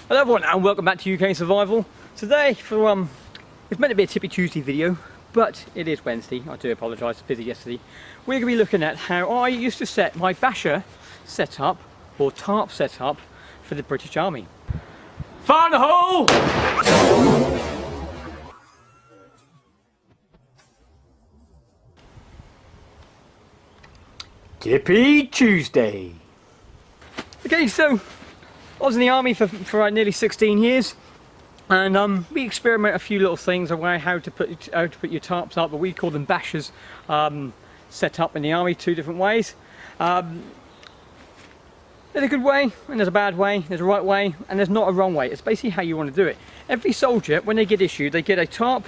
Hello everyone and welcome back to UK Survival. Today for it's meant to be a Tippy Tuesday video, but it is Wednesday. I do apologise, I was busy yesterday. We're going to be looking at how I used to set my Basha setup or tarp setup for the British Army. Find a hole! Tippy Tuesday. Okay, so I was in the army for nearly 16 years, and we experiment a few little things around how to put your tarps up, but we call them bashers, set up in the army two different ways. There's a good way and there's a bad way, there's a right way and there's not a wrong way. It's basically how you want to do it. Every soldier, when they get issued, they get a tarp.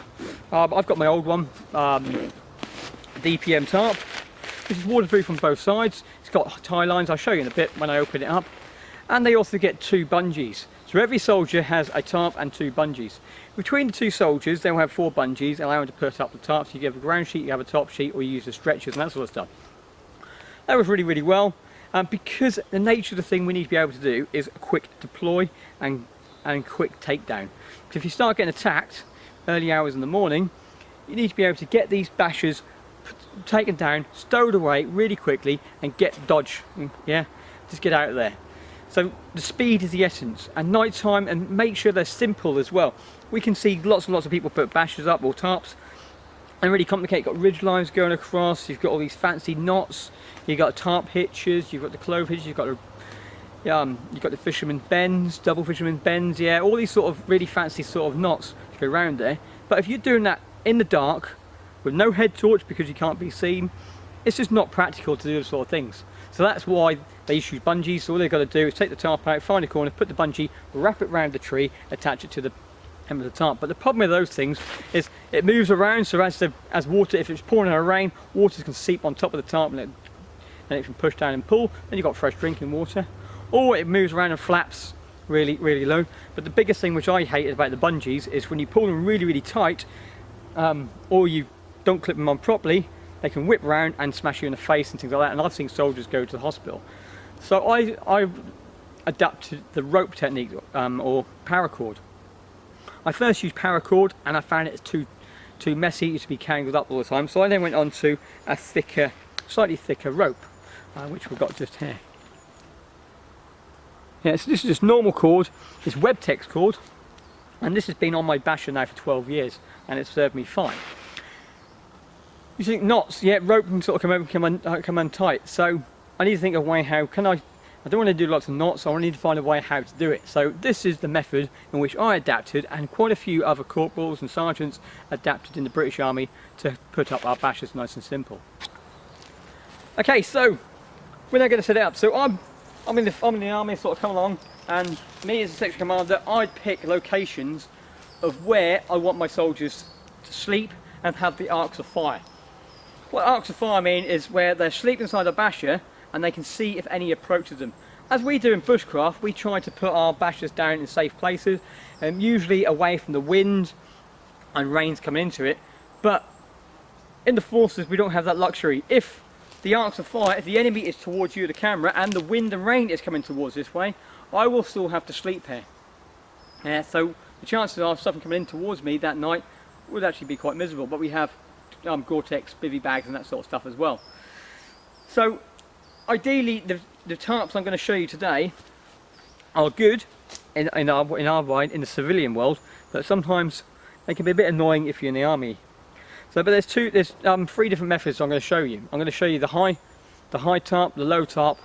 I've got my old one, DPM tarp, which is waterproof on both sides. It's got tie lines, I'll show you in a bit when I open it up. And they also get two bungees. So every soldier has a tarp and two bungees. Between the two soldiers, they'll have four bungees, allowing them to put up the tarp. So you have a ground sheet, you have a top sheet, or you use the stretchers and that sort of stuff. That was really, really well. Because the nature of the thing we need to be able to do is a quick deploy and quick takedown. So if you start getting attacked early hours in the morning, you need to be able to get these bashers taken down, stowed away really quickly and dodge, yeah, just get out of there. So the speed is the essence, and night time, and make sure they're simple as well. We can see lots and lots of people put bashers up or tarps and really complicate. You've got ridge lines going across, you've got all these fancy knots, you've got tarp hitches, you've got the clove hitches, you've got the fisherman bends, double fisherman bends, yeah, all these sort of really fancy sort of knots to go around there. But if you're doing that in the dark with no head torch because you can't be seen, it's just not practical to do those sort of things. So that's why they use bungees. So all they've got to do is take the tarp out, find a corner, put the bungee, wrap it around the tree, attach it to the end of the tarp. But the problem with those things is it moves around, so as water, if it's pouring in a rain, water can seep on top of the tarp and it can push down and pull, then you've got fresh drinking water. Or it moves around and flaps really, really low. But the biggest thing which I hate about the bungees is when you pull them really, really tight, or you don't clip them on properly, they can whip around and smash you in the face and things like that, and I've seen soldiers go to the hospital. So I've adapted the rope technique, or paracord. I first used paracord and I found it too messy to be tangled up all the time, so I then went on to a thicker, slightly thicker rope, which we've got just here. Yeah, so this is just normal cord, it's Webtex cord, and this has been on my Basha now for 12 years and it's served me fine. You think knots, yeah, rope can sort of come untight, so I need to think of a way how can I don't want to do lots of knots, so I need to find a way how to do it. So this is the method in which I adapted, and quite a few other corporals and sergeants adapted in the British Army to put up our bashers nice and simple. Okay, so we're now going to set it up. So I'm in the army, sort of come along, and me as a section commander, I'd pick locations of where I want my soldiers to sleep and have the arcs of fire. What arcs of fire mean is where they sleep inside a basher and they can see if any approaches them. As we do in Bushcraft, we try to put our bashers down in safe places, usually away from the wind and rains coming into it. But in the forces, we don't have that luxury. If the arcs of fire, if the enemy is towards you, the camera, and the wind and rain is coming towards this way, I will still have to sleep here. So the chances of something coming in towards me that night would actually be quite miserable. But we have Gore-Tex bivy bags and that sort of stuff as well. So ideally the tarps I'm going to show you today are good in the civilian world, but sometimes they can be a bit annoying if you're in the army. So but there's three different methods I'm going to show you. I'm going to show you the high tarp, the low tarp,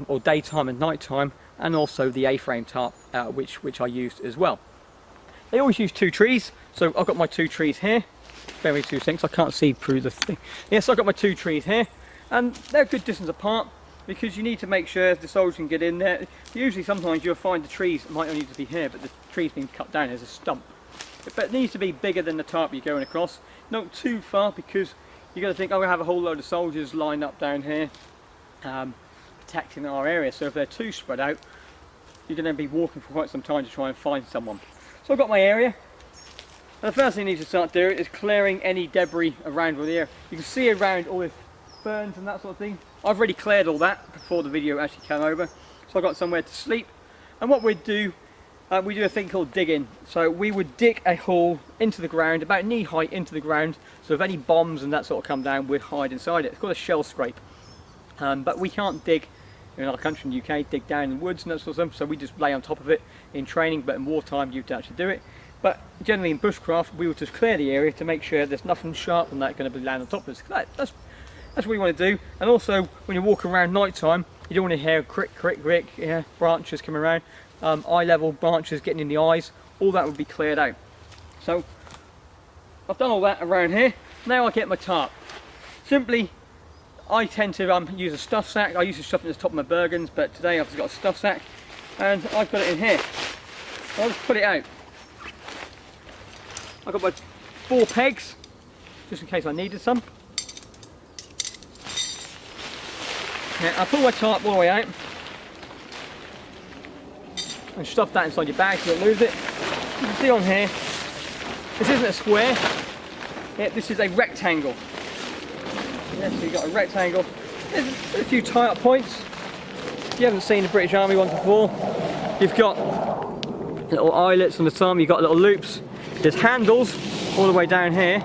or daytime and nighttime, and also the A-frame tarp, which I used as well. They always use two trees, so I've got my two trees here. Bear with me 2 seconds, I can't see through the thing. Yes, so I've got my two trees here, and they're a good distance apart because you need to make sure the soldier can get in there. Usually sometimes you'll find the trees might only need to be here, but the tree's been cut down as a stump. But it needs to be bigger than the tarp you're going across, not too far, because you're going to think, oh, we have a whole load of soldiers lined up down here protecting our area. So if they're too spread out, you're going to be walking for quite some time to try and find someone. So I've got my area. And the first thing you need to start doing is clearing any debris around the area. You can see around all this ferns and that sort of thing. I've already cleared all that before the video actually came over. So I've got somewhere to sleep. And what we'd do we do a thing called digging. So we would dig a hole into the ground, about knee height into the ground, so if any bombs and that sort of come down, we'd hide inside it. It's called a shell scrape. But we can't dig, in our country in the UK, dig down in the woods and that sort of stuff, so we just lay on top of it in training, but in wartime you'd actually do it. But generally in bushcraft, we would just clear the area to make sure there's nothing sharp and that going to be landing on top of us. That's what you want to do. And also, when you walk around night time, you don't want to hear crick, crick, crick, yeah, branches coming around, eye level branches getting in the eyes. All that would be cleared out. So I've done all that around here. Now I get my tarp. Simply, I tend to use a stuff sack. I used to stuff it at the top of my Bergens, but today I've just got a stuff sack, and I've got it in here. I'll just put it out. I've got my 4 pegs, just in case I needed some. Yeah, I'll pull my tarp all the way out and stuff that inside your bag so you don't lose it. You can see on here, this isn't a square, yeah, this is a rectangle. Yeah, so you've got a rectangle. There's a few tie-up points. If you haven't seen the British Army ones before, you've got little eyelets on the top, you've got little loops. There's handles all the way down here,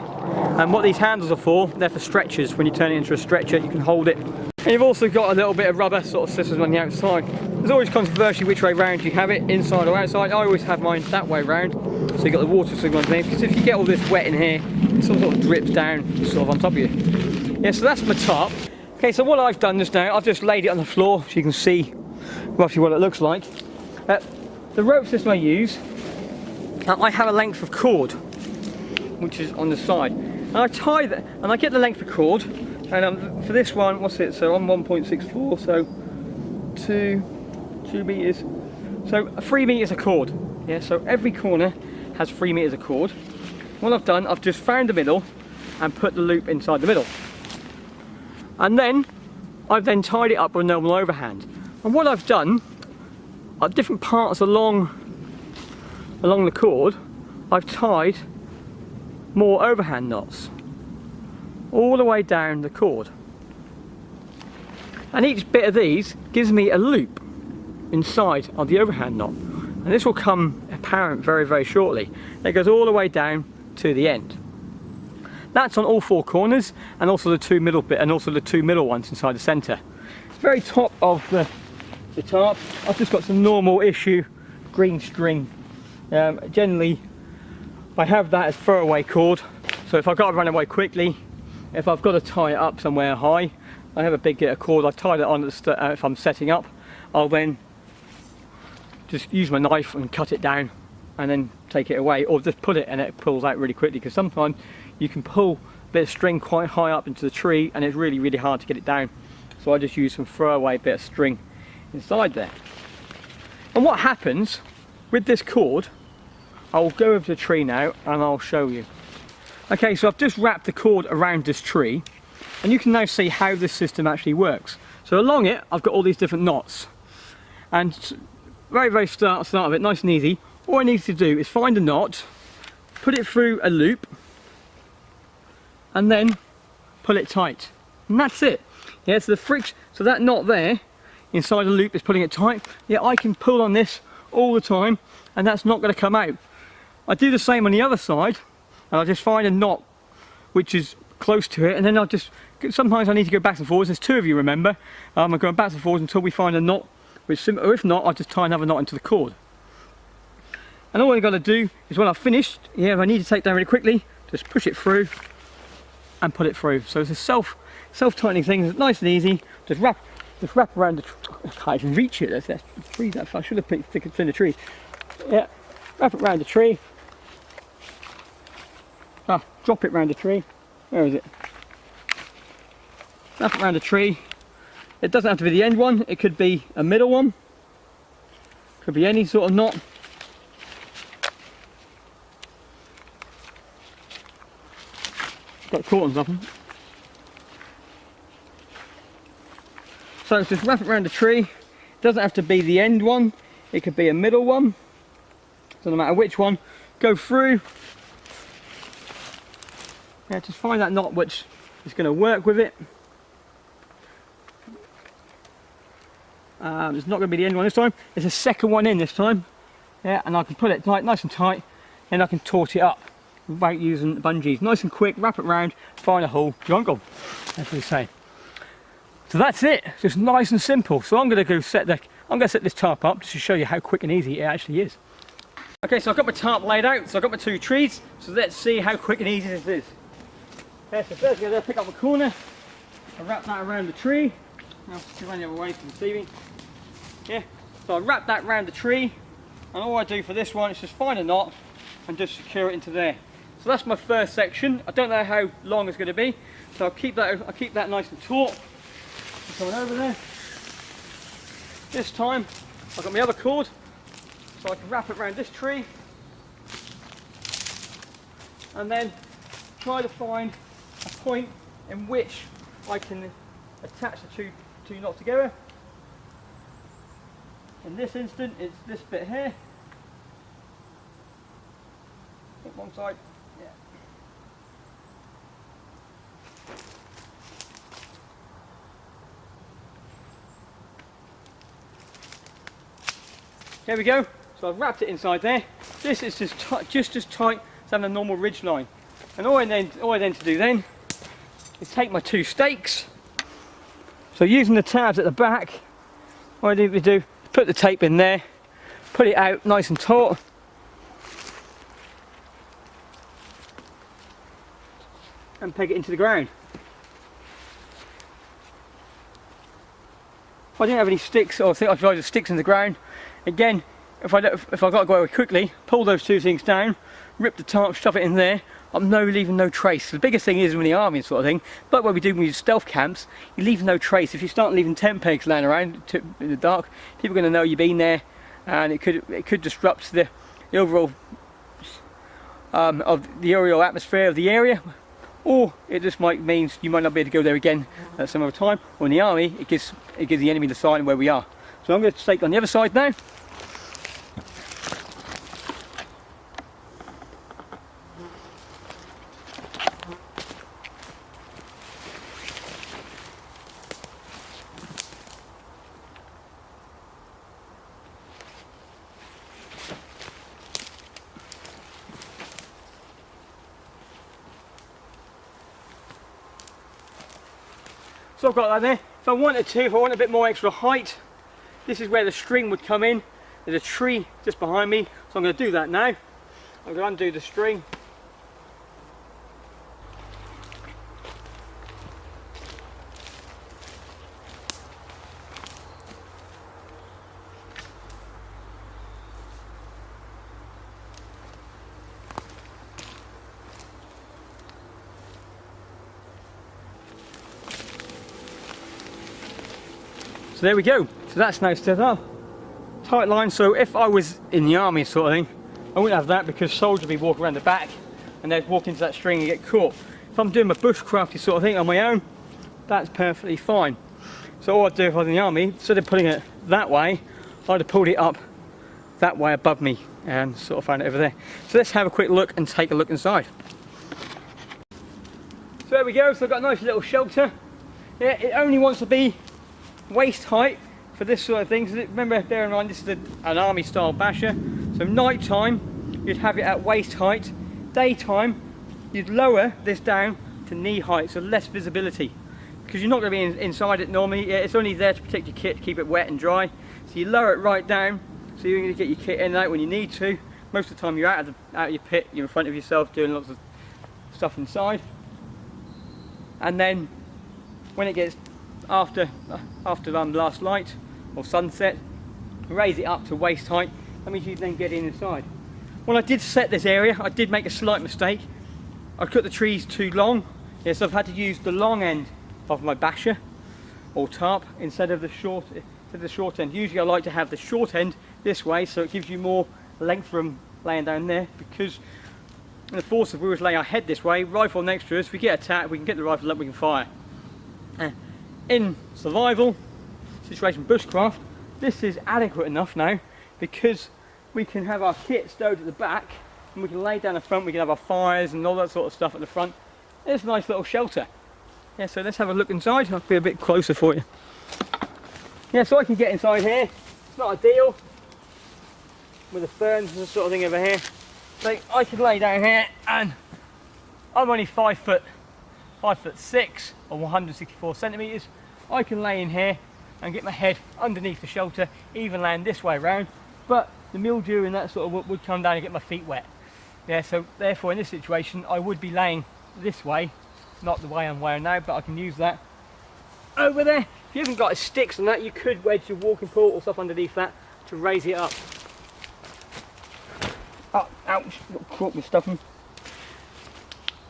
and what these handles are for, they're for stretchers. When you turn it into a stretcher, you can hold it. And you've also got a little bit of rubber sort of scissors on the outside. There's always controversy which way round you have it, inside or outside. I always have mine that way round, so you've got the water signal underneath, because if you get all this wet in here, it sort of drips down sort of on top of you. Yeah, so that's my tarp. Okay, so what I've done just now, I've just laid it on the floor so you can see roughly what it looks like. The rope system I use, I have a length of cord, which is on the side. And I tie that, and I get the length of cord, and for this one, what's it? So I'm 1.64, so 2 meters. So 3 meters of cord. Yeah, so every corner has 3 meters of cord. What I've done, I've just found the middle and put the loop inside the middle. And then I've then tied it up with a normal overhand. And what I've done, at different parts along the cord, I've tied more overhand knots all the way down the cord. And each bit of these gives me a loop inside of the overhand knot. And this will come apparent very, very shortly. It goes all the way down to the end. That's on all 4 corners, and also the 2 middle bit, and also the 2 middle ones inside the centre. It's very top of the tarp. I've just got some normal issue green string. Generally, I have that as throwaway cord. So if I've got to run away quickly, if I've got to tie it up somewhere high, I have a big bit of cord. I've tied it on at the if I'm setting up. I'll then just use my knife and cut it down, and then take it away, or just put it and it pulls out really quickly, because sometimes you can pull a bit of string quite high up into the tree and it's really, really hard to get it down. So I just use some throwaway bit of string inside there. And what happens with this cord, I'll go over to the tree now and I'll show you. Okay, so I've just wrapped the cord around this tree, and you can now see how this system actually works. So along it, I've got all these different knots, and very, very start of it, nice and easy. All I need to do is find a knot, put it through a loop, and then pull it tight, and that's it. Yeah, so the friction, so that knot there inside the loop is pulling it tight. Yeah, I can pull on this all the time, and that's not going to come out. I do the same on the other side, and I just find a knot which is close to it, and then I'll just, sometimes I need to go back and forwards. There's 2 of you, remember. I'm going back and forwards until we find a knot, which, or if not, I'll just tie another knot into the cord. And all I've got to do is, when I've finished, yeah, if I need to take down really quickly, just push it through and put it through. So it's a self-tightening thing. It's nice and easy. Just wrap around the. I can't even reach it. That's freeze that far. I should have picked it in the tree. Yeah, wrap it around the tree. Drop it around the tree. Where is it? Wrap it around the tree. It doesn't have to be the end one. It could be a middle one. Could be any sort of knot. Got caught on something. So just wrap it around the tree. It doesn't have to be the end one. It could be a middle one. So no matter which one, go through. Yeah, just find that knot which is going to work with it. It's not going to be the end one this time. There's a second one in this time. Yeah, and I can put it tight, nice and tight, and I can taut it up without using bungees. Nice and quick, wrap it round, find a hole, you're on. That's what we say. So that's it, just nice and simple. So I'm going to set this tarp up just to show you how quick and easy it actually is. Okay, so I've got my tarp laid out, so I've got my 2 trees, so let's see how quick and easy this is. Okay, so first I'm going to pick up my corner, I wrap that around the tree. Now I'll run the other way for receiving. Yeah, so I wrap that around the tree, and all I do for this one is just find a knot and just secure it into there. So that's my first section. I don't know how long it's going to be, so I'll keep that nice and taut. Coming over there. This time I've got my other cord, so I can wrap it around this tree and then try to find a point in which I can attach the two knots together. In this instant it's this bit here. Hit one side. Yeah. There we go. So I've wrapped it inside there. This is just as tight as having a normal ridge line. And all I then to do then is take my 2 stakes. So using the tabs at the back, what I need to do is put the tape in there, put it out nice and taut. And peg it into the ground. If I didn't have any sticks, or I tried the sticks in the ground, again, if I got to go away quickly, pull those 2 things down, rip the tarp, shove it in there. I'm leaving no trace. The biggest thing is in the army sort of thing, but what we do when we do stealth camps, you leave no trace. If you start leaving tent pegs laying around in the dark, people are going to know you've been there, and it could disrupt the overall of the aerial atmosphere of the area. Or it just means you might not be able to go there again at some other time. Or in the army, it gives the enemy the sign where we are. So I'm going to stake on the other side now. So I've got that there. If I wanted to, if I want a bit more extra height, this is where the string would come in. There's a tree just behind me, so I'm going to do that now. I'm going to undo the string. So there we go, so that's now set up. Tight line, so if I was in the army sort of thing, I wouldn't have that because soldiers would be walking around the back and they'd walk into that string and get caught. If I'm doing my bushcrafty sort of thing on my own, that's perfectly fine. So all I'd do if I was in the army, instead of putting it that way, I'd have pulled it up that way above me and sort of found it over there. So let's have a quick look and take a look inside. So there we go, so I've got a nice little shelter. Yeah, it only wants to be waist height for this sort of thing. So remember, bear in mind this is an army style Basha. So night time you'd have it at waist height. Daytime you'd lower this down to knee height, so less visibility, because you're not going to be inside it normally. Yeah, it's only there to protect your kit, keep it wet and dry. So you lower it right down, so you're going to get your kit in and out when you need to. Most of the time you're out of your pit, you're in front of yourself doing lots of stuff inside. And then when it gets after last light or sunset, raise it up to waist height. That means you then get inside. When I did set this area, I did make a slight mistake. I cut the trees too long. Yes, I've had to use the long end of my Basha or tarp instead of the short end. Usually I like to have the short end this way, so it gives you more length from laying down there, because in the force, if we were to lay our head this way, rifle next to us, if we get attacked, we can get the rifle up, we can fire. In survival situation, bushcraft, this is adequate enough now, because we can have our kit stowed at the back and we can lay down the front, we can have our fires and all that sort of stuff at the front. It's a nice little shelter. Yeah, so let's have a look inside. I'll be a bit closer for you. Yeah, so I can get inside here. It's not ideal. with the ferns and sort of thing over here. So I could lay down here, and I'm only 5'6" or 164 centimetres. I can lay in here and get my head underneath the shelter, even laying this way around, but the mildew and that sort of would come down and get my feet wet. Yeah, so therefore in this situation I would be laying this way, not the way I'm wearing now, but I can use that over there. If you haven't got sticks and that, you could wedge your walking pole or stuff underneath that to raise it up. Oh, ouch, got caught with stuff.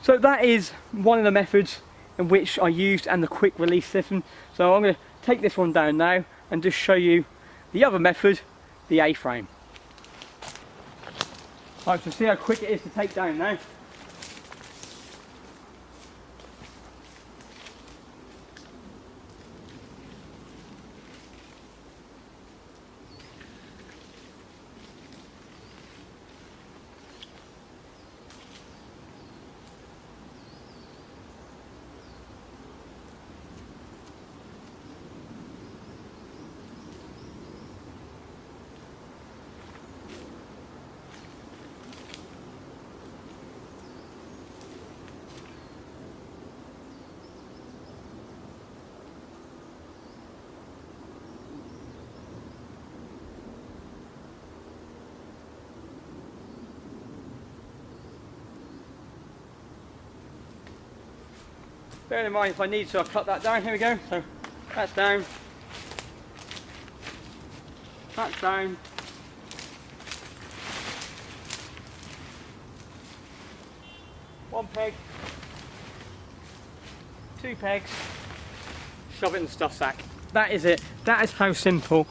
So that is one of the methods in which I used, and the quick release system. So I'm going to take this one down now and just show you the other method, the A-frame. Right, so see how quick it is to take down now. Bear in mind, if I need to, I'll cut that down. Here we go. So that's down. That's down. One peg. Two pegs. Shove it in the stuff sack. That is it. That is how simple.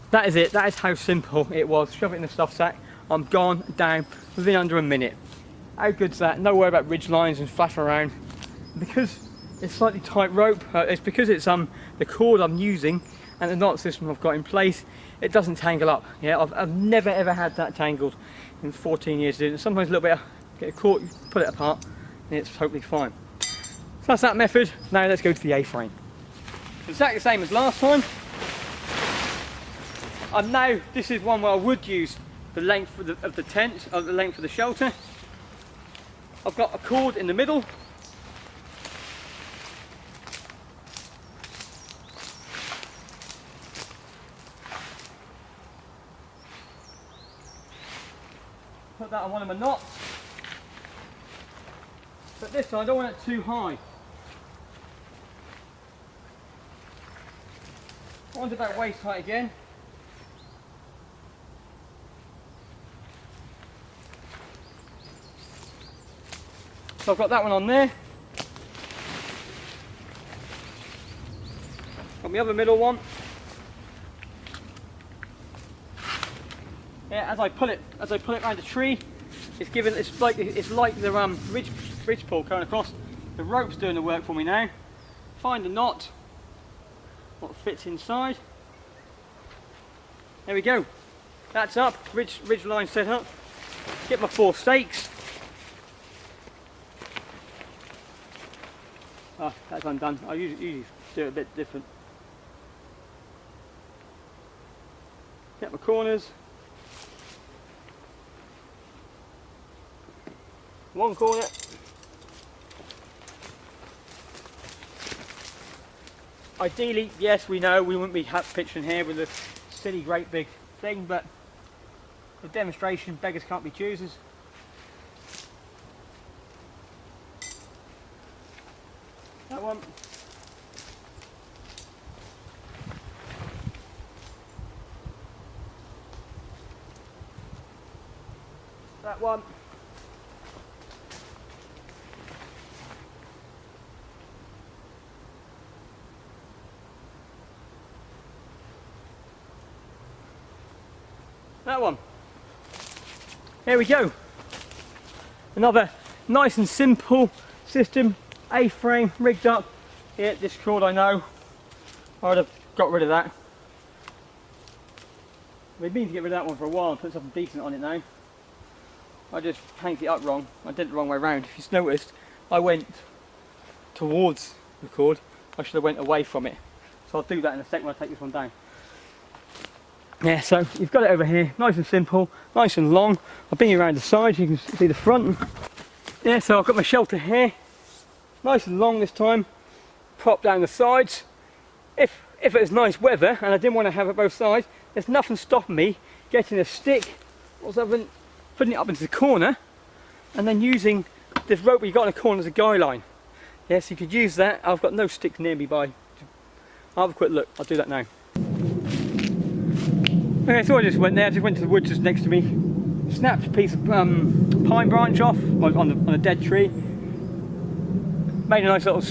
That is it. That is how simple it was. Shove it in the stuff sack. I'm gone down within under a minute. How good's that? No worry about ridge lines and flapping around. Because it's slightly tight rope, it's because it's the cord I'm using and the knot system I've got in place, it doesn't tangle up. Yeah, I've never ever had that tangled in 14 years doing it. Sometimes a little bit, get caught, you pull it apart and it's totally fine. So that's that method. Now let's go to the A-frame. Exactly the same as last time. Now this is one where I would use the length of the tent, the length of the shelter. I've got a cord in the middle. Put that on one of my knots, but this time I don't want it too high. I want it about waist height again. So I've got that one on there. Got my other middle one. Yeah, as I pull it around the tree, it's like the ridge pull going across. The rope's doing the work for me now. Find a knot, what fits inside. There we go. That's up. Ridge line set up. Get my 4 stakes. Oh, that's undone. I usually do it a bit different. Get my corners. One corner. Ideally, yes, we know we wouldn't be pitching here with a silly great big thing, but for demonstration, beggars can't be choosers. That one. That one. That one. There we go. Another nice and simple system. A-frame rigged up. Yeah, this cord I know. I would have got rid of that. We've been to get rid of that one for a while and put something decent on it now. I just hanged it up wrong. I did it the wrong way around. If you've noticed, I went towards the cord. I should have went away from it. So I'll do that in a second when I take this one down. Yeah, so you've got it over here, nice and simple, nice and long. I'll bring you around the side, you can see the front. Yeah, so I've got my shelter here, nice and long this time, prop down the sides. If it was nice weather and I didn't want to have it both sides, there's nothing stopping me getting a stick or something, putting it up into the corner, and then using this rope you got in the corner as a guy line. Yes, you could use that. I've got no sticks near me I'll have a quick look, I'll do that now. Okay, so I just went there, I just went to the woods just next to me, snapped a piece of pine branch off on a dead tree, made a nice little,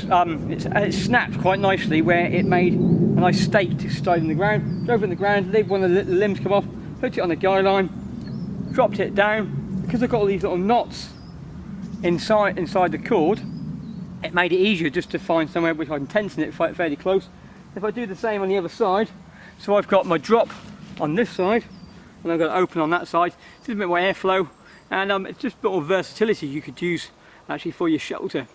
it snapped quite nicely where it made a nice stake to slide in the ground, drove it in the ground, leave one of the limbs come off, put it on the guy line, dropped it down. Because I've got all these little knots inside the cord, it made it easier just to find somewhere which I can tension it fairly close. If I do the same on the other side, so I've got my drop on this side and I've got it open on that side, it's a bit more airflow, and it's just a bit more versatility you could use actually for your shelter.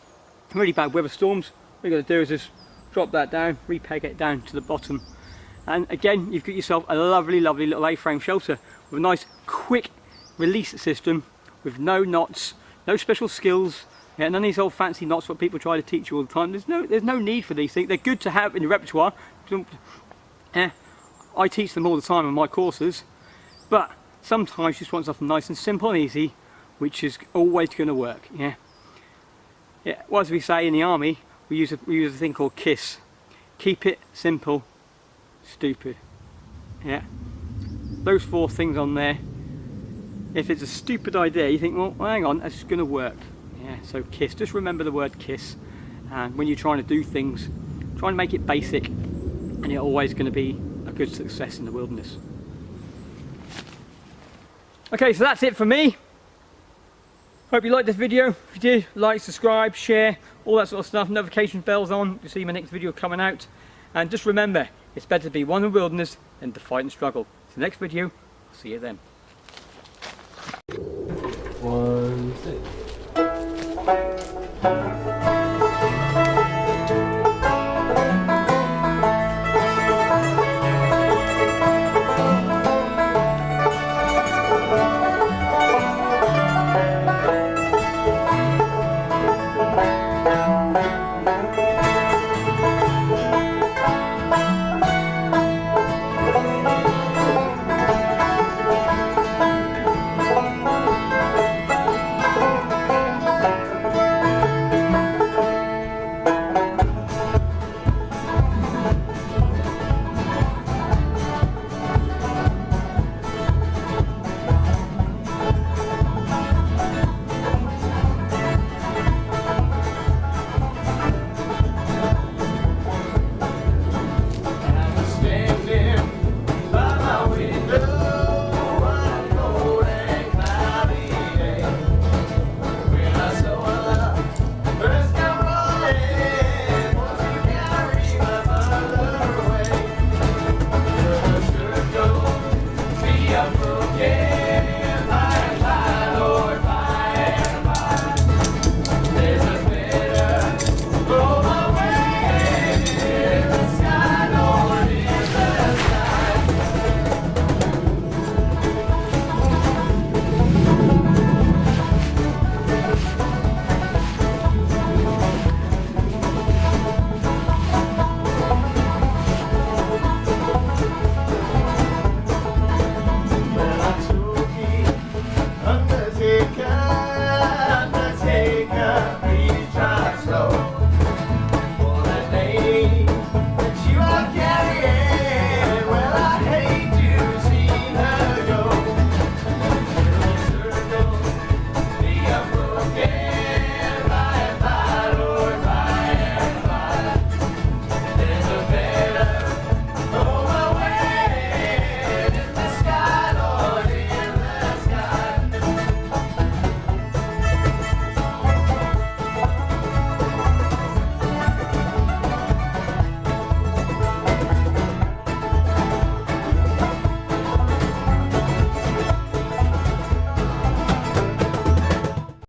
Really bad weather storms, what you've got to do is just drop that down, repeg it down to the bottom, and again you've got yourself a lovely little A-frame shelter with a nice quick release system with no knots, no special skills. Yeah, none of these old fancy knots what people try to teach you all the time. There's no need for these things. They're good to have in your repertoire. Yeah, I teach them all the time in my courses, but sometimes you just want something nice and simple and easy, which is always going to work. Yeah. Yeah. Well, as we say in the army, we use a thing called KISS. Keep it simple, stupid. Yeah. Those 4 things on there. If it's a stupid idea, you think, well, hang on, that's going to work. Yeah, so KISS, just remember the word KISS, and when you're trying to do things, try and make it basic, and you're always going to be a good success in the wilderness. Okay, so that's it for me. Hope you liked this video. If you did, like, subscribe, share, all that sort of stuff, notification bells on to see my next video coming out, and just remember, it's better to be one in the wilderness than to fight and struggle. So next video, I'll see you then. 1, 6.